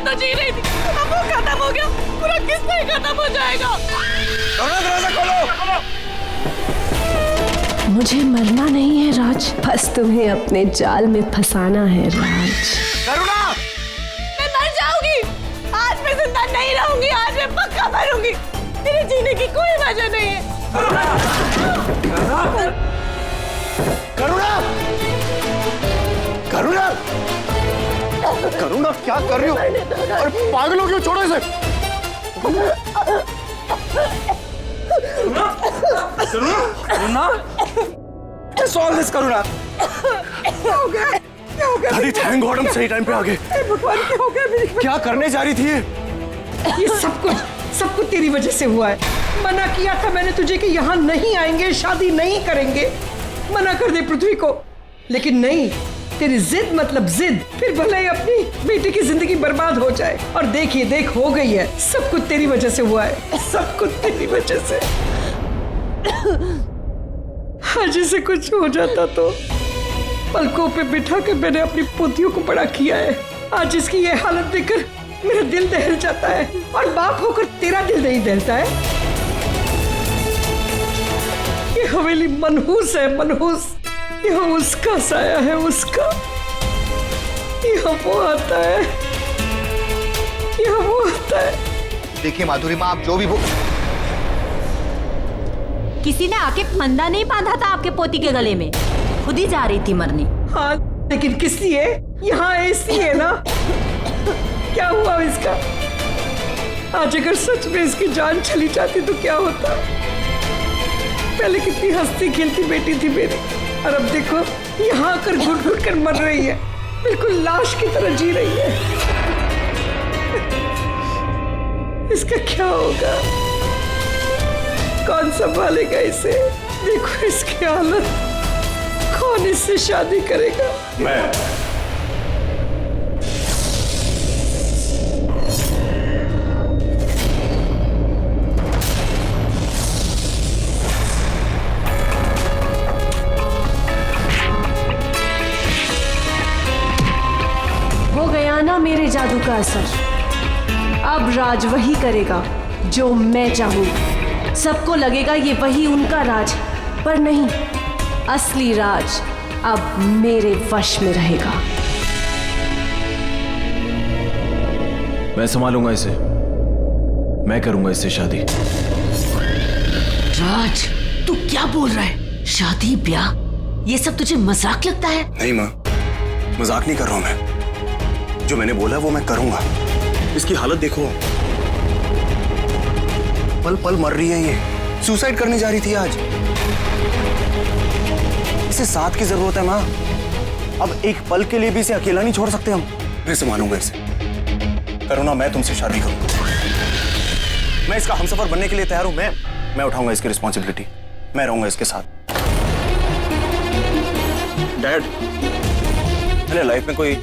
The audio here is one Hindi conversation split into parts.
तो जी रही थी, अब वो खत्म हो गया, पूरा किस्सा ही खत्म हो जाएगा। दरवाजा खोलो। मुझे मरना नहीं है राज, बस तुम्हें अपने जाल में फंसाना है राज। करुणा, मैं मर जाऊंगी, आज मैं जिंदा नहीं रहूंगी, आज मैं पक्का मरूंगी, मेरे जीने की कोई वजह नहीं है। करुणा, करुणा, करुणा क्या कर रही हो? अरे पागल हो क्यों? छोड़ो इसे। करुणा, सॉल्व दिस करुणा। क्या हो गया? क्या हो गया? दादी थैंक गॉड हम सही टाइम पे आ गए। भगवान, क्या हो गया मेरी? क्या करने जा रही थी ये सब कुछ तेरी वजह से हुआ है। मना किया था मैंने तुझे कि यहाँ नहीं आएंगे, शादी नहीं करेंगे, मना कर दे पृथ्वी को, लेकिन नहीं, तेरी जिद मतलब जिद, फिर भले ही अपनी बेटी की जिंदगी बर्बाद हो जाए। और देखिए देख हो गई है, सब कुछ तेरी वजह से हुआ है, सब कुछ तेरी वजह से। आज इसे कुछ हो जाता तो पलकों पे बिठा कर मैंने अपनी पोतियों को बड़ा किया है। आज इसकी ये हालत देखकर मेरा दिल दहल जाता है, और बाप होकर तेरा दिल नहीं दहलता है। ये हवेली मनहूस है, मनहूस। यह उसका साया है, उसका। यह वो आता है, यह वो आता है। देखिए माधुरी माँ, आप जो भी किसी ने आके फंदा नहीं बांधा था आपके पोती के गले में, खुद ही जा रही थी मरने। हाँ, लेकिन किस लिए? यहाँ ऐसी है ना। क्या हुआ इसका? आज अगर सच में इसकी जान चली जाती तो क्या होता? पहले कितनी हंसती खेलती बेटी थी मेरी, और अब देखो यहाँ आकर घुट घुट कर मर रही है, बिल्कुल लाश की तरह जी रही है। इसका क्या होगा? कौन संभालेगा इसे? देखो इसकी हालत, कौन इससे शादी करेगा? मैं हो गया ना मेरे जादू का असर। अब राज वही करेगा जो मैं चाहूँ। सबको लगेगा ये वही उनका राज, पर नहीं, असली राज अब मेरे वश में रहेगा। मैं संभालूंगा इसे, मैं करूंगा इससे शादी। राज, तू क्या बोल रहा है? शादी ब्याह ये सब तुझे मजाक लगता है? नहीं माँ, मजाक नहीं कर रहा हूं मैं। जो मैंने बोला वो मैं करूंगा। इसकी हालत देखो, पल पल मर रही है, ये सुसाइड करने जा रही थी आज। इसे साथ की जरूरत है माँ। अब एक पल के लिए भी इसे अकेला नहीं छोड़ सकते हम। मैं संभालूंगा इसे। करुणा, मैं तुमसे शादी करूंगा। मैं इसका हमसफर बनने के लिए तैयार हूं। मैं उठाऊंगा इसकी रिस्पॉन्सिबिलिटी। मैं रहूंगा इसके साथ। डैड, मैंने लाइफ में कोई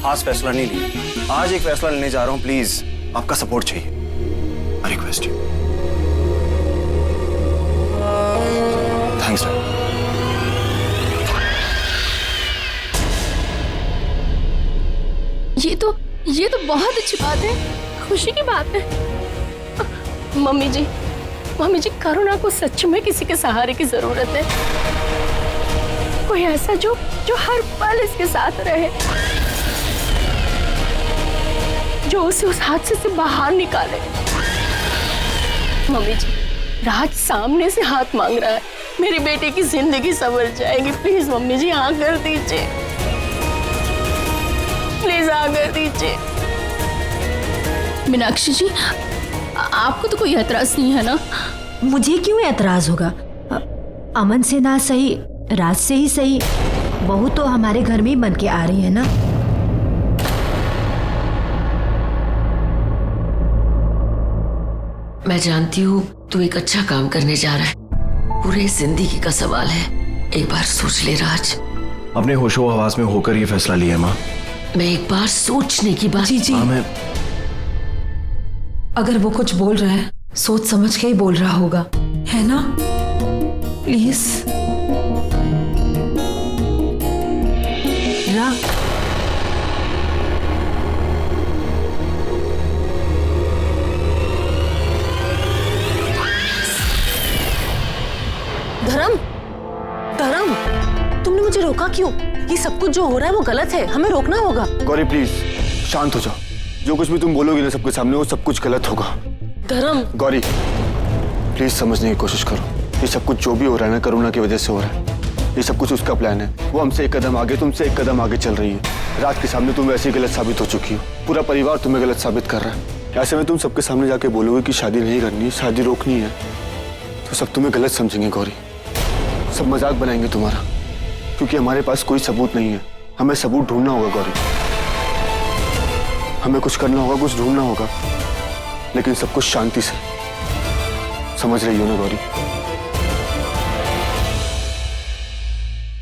खास फैसला नहीं लिया। आज एक फैसला लेने जा रहा हूं। प्लीज आपका सपोर्ट चाहिए। I request you. Thanks dad. ये तो बहुत अच्छी बात है, खुशी की बात है। मम्मी जी, करुणा को सच में किसी के सहारे की जरूरत है। कोई ऐसा जो हर पल इसके साथ रहे, जो उसे उस हादसे से बाहर निकाले। मम्मी जी, राज सामने से हाथ मांग रहा है, मेरी बेटी की जिंदगी संवर जाएगी। प्लीज मम्मी जी, हाँ कर दीजिए, प्लीज हाँ कर दीजिए। मीनाक्षी जी, आपको तो कोई एतराज नहीं है ना? मुझे क्यों एतराज होगा? अमन से ना सही, राज से ही सही, बहू तो हमारे घर में ही बन के आ रही है ना। मैं जानती हूँ तू एक अच्छा काम करने जा रहा है, पूरे जिंदगी का सवाल है। एक बार सोच ले राज। अपने होशो हवास में होकर ये फैसला लिया माँ। मैं एक बार सोचने की बात। जी मैं अगर वो कुछ बोल रहा है सोच समझ के ही बोल रहा होगा, है ना? प्लीज क्यों? ये सब कुछ जो हो रहा है वो गलत है, हमें रोकना होगा। गौरी प्लीज शांत हो जाओ। जो कुछ भी तुम बोलोगी ना सबके सामने वो सब कुछ गलत होगा। धर्म, गौरी प्लीज समझने की कोशिश करो। ये सब कुछ जो भी हो रहा है ना करुणा की वजह से हो रहा है। ये सब कुछ उसका प्लान है। वो हमसे एक कदम आगे, तुमसे एक कदम आगे चल रही है। राज के सामने तुम वैसे ही गलत साबित हो चुकी हो। पूरा परिवार तुम्हें गलत साबित कर रहा है। ऐसे में तुम सबके सामने जाके बोलोगे कि शादी नहीं करनी है, शादी रोकनी है, तो सब तुम्हें गलत समझेंगे गौरी। सब मजाक बनाएंगे तुम्हारा, क्योंकि हमारे पास कोई सबूत नहीं है। हमें सबूत ढूंढना होगा गौरी। हमें कुछ करना होगा, कुछ ढूंढना होगा, लेकिन सब कुछ शांति से। समझ रही हो ना गौरी?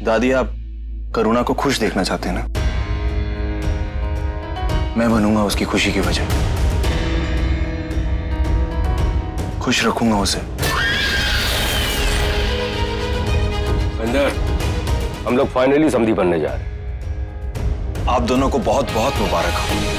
दादी आप करुणा को खुश देखना चाहते हैं ना? मैं बनूंगा उसकी खुशी की वजह। खुश रखूंगा उसे। अंदर हम लोग फाइनली समधी बनने जा रहे हैं। आप दोनों को बहुत बहुत मुबारक हो।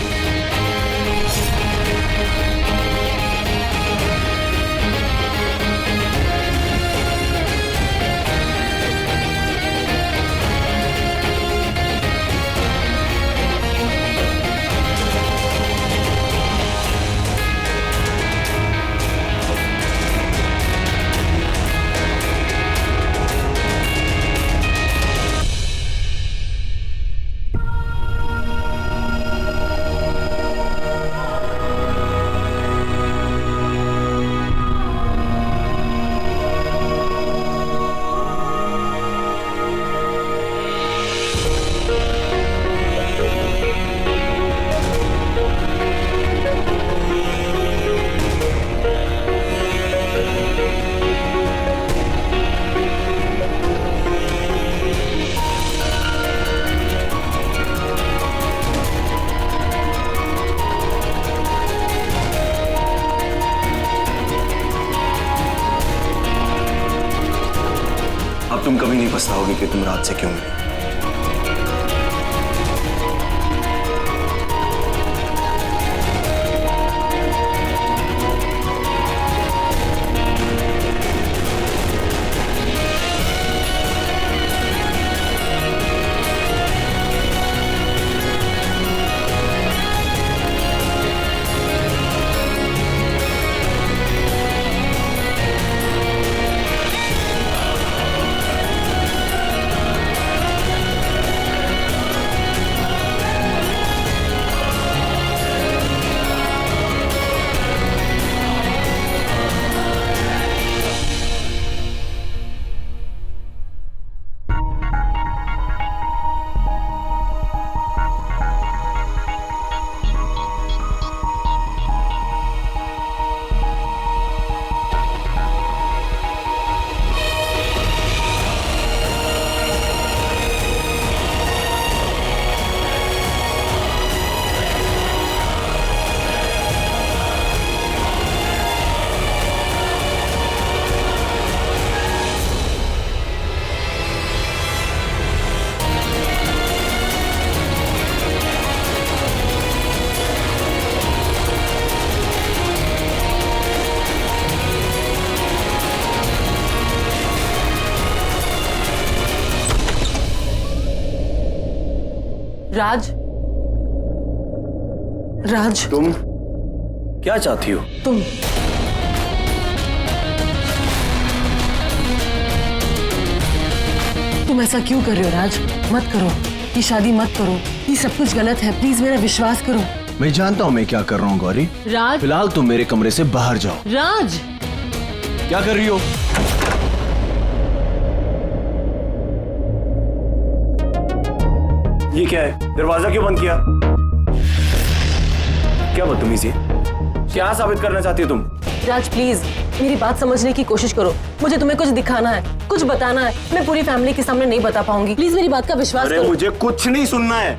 अब तुम कभी नहीं पछताओगे कि तुम रात से क्यों मिले। राज, राज, तुम क्या चाहती हो? तुम ऐसा क्यों कर रहे हो राज? मत करो, ये शादी मत करो, ये सब कुछ गलत है। प्लीज मेरा विश्वास करो। मैं जानता हूँ मैं क्या कर रहा हूँ गौरी। राज, फिलहाल तुम मेरे कमरे से बाहर जाओ। राज, क्या कर रही हो? ये क्या है? दरवाजा क्यों बंद किया? क्या बदतमीजी है? क्या साबित करना चाहती हो तुम? राज प्लीज मेरी बात समझने की कोशिश करो। मुझे तुम्हें कुछ दिखाना है, कुछ बताना है। मैं पूरी फैमिली के सामने नहीं बता पाऊंगी। प्लीज मेरी बात का विश्वास अरे करो। मुझे कुछ नहीं सुनना है।